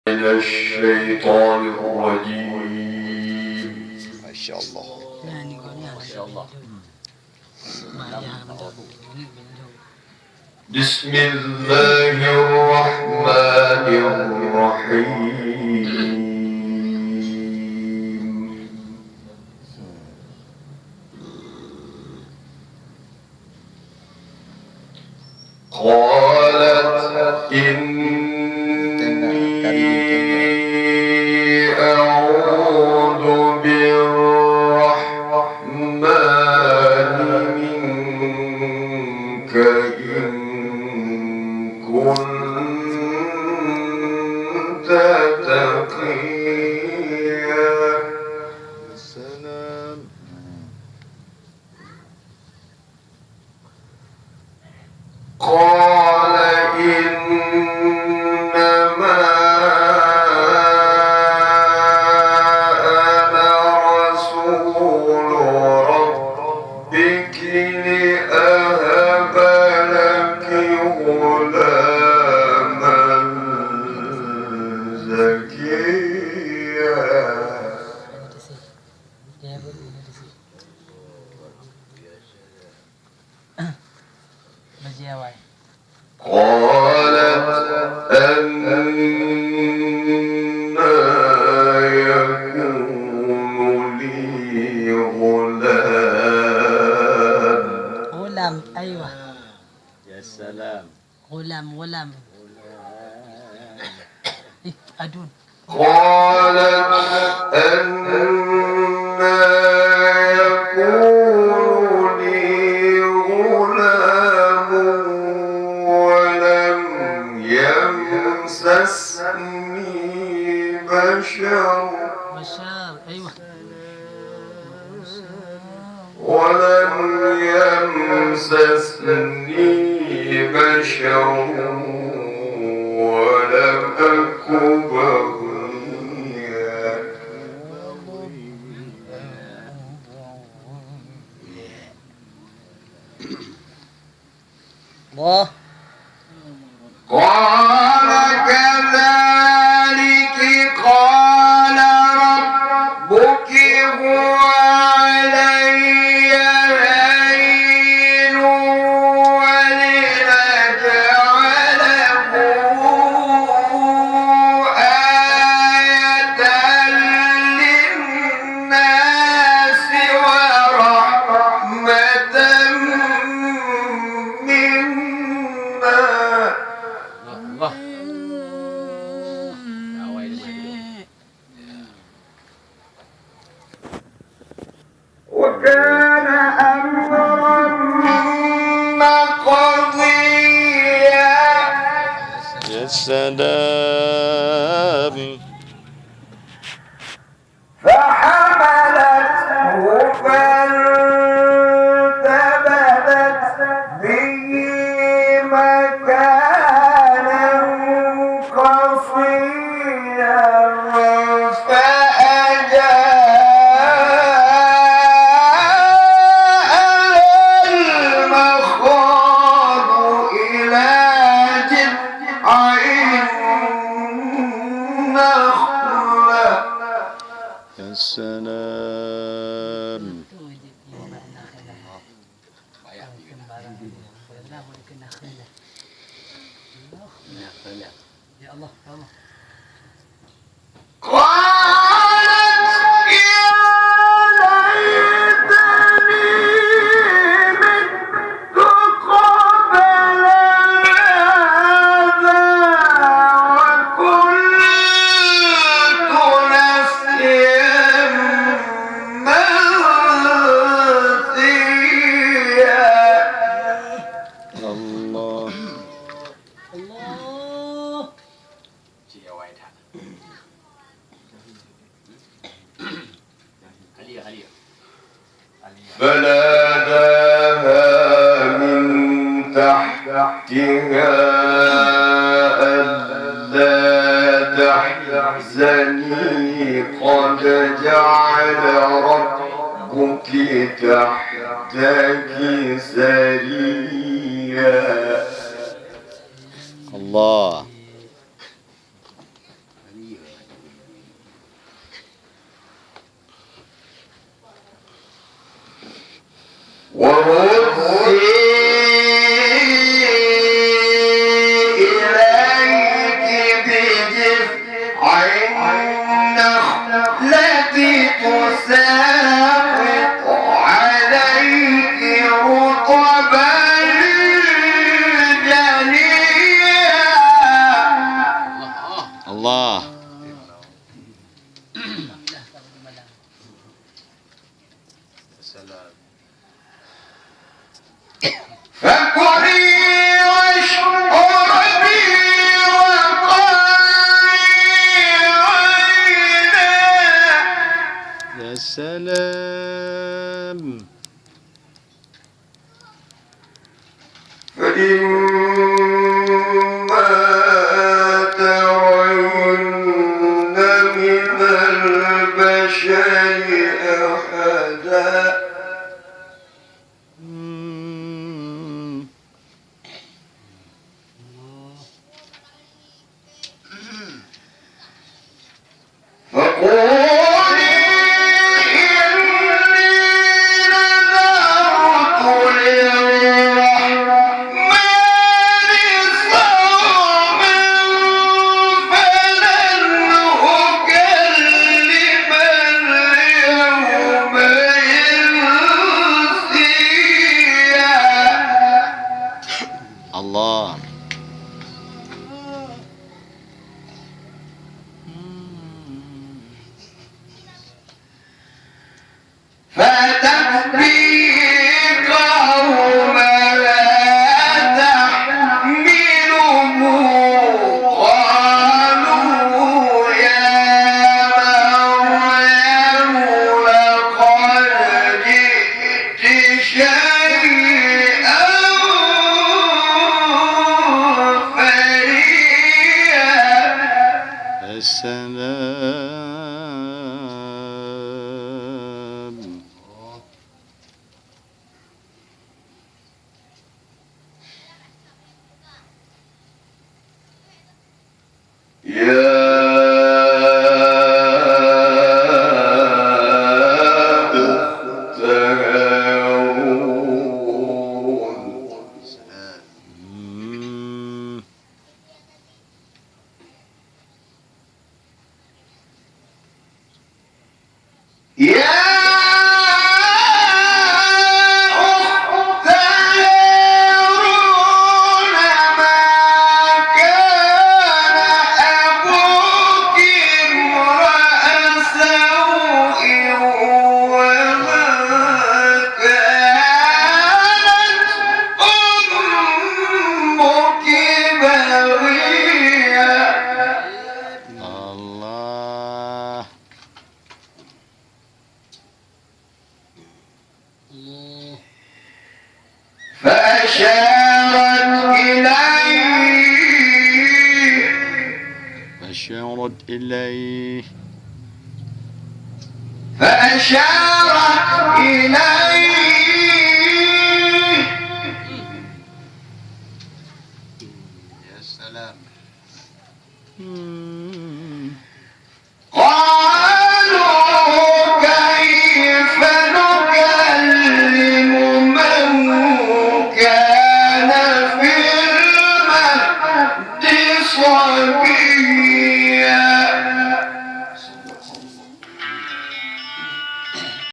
من الشيطان الرجيم. ما شاء الله. ما شاء الله. بسم الله الرحمن الرحيم. قالت إني أعوذ بالرحمن منك إن كنت تقيا. السلام. قال إنما أنا رسول ربك لأهب لك غلاما زكيا. قالت أنى يكون لي غلام. أيوة. يا سلام. غلام أدون. قالت أنى يكون لي غلام ولم يمسسني بشر أيوة. ولم يمسسني بشر ولم أك بغيا. الله. قال كذلك قال ربك هو علي هين ولنجعله آية للناس ورحمة منا. الله. يا ويلي ما يقولون. وكان أمرا مقضيا. يا سلام. فحملته فانتبذت به مكانا قصيا فأجاء المخاض إلى جذع النخلة. يا سلام. يا الله يا الله. قالت يا ليتني مت قبل هذا وكنت نسيا منسيا. الله. الله. يا ويلي. عليا. فناداها من تحتها ألا تحزني قد جعل ربك تحتك سريا. الله. وهزي إليك بجذع النخلة تساقط عليك رطبا جنيا. الله. سلام. فكلي واشربي وقري عينا. يا سلام. فإما ترين من البشر أحدا فقولي إني نذرت للرحمن صوما فلن أكلم اليوم إنسيا. الله. فأتت به قومها تحمله قالوا يا مريم لقد جئت شيئا فريا. السلام. يا أخت هارون يا أخت هارون ما كان أبوك امرأ سوء وما كانت أمك بغيا. الله. فأشارت إليه أشارت إليه. فأشارت إليه يا سلام.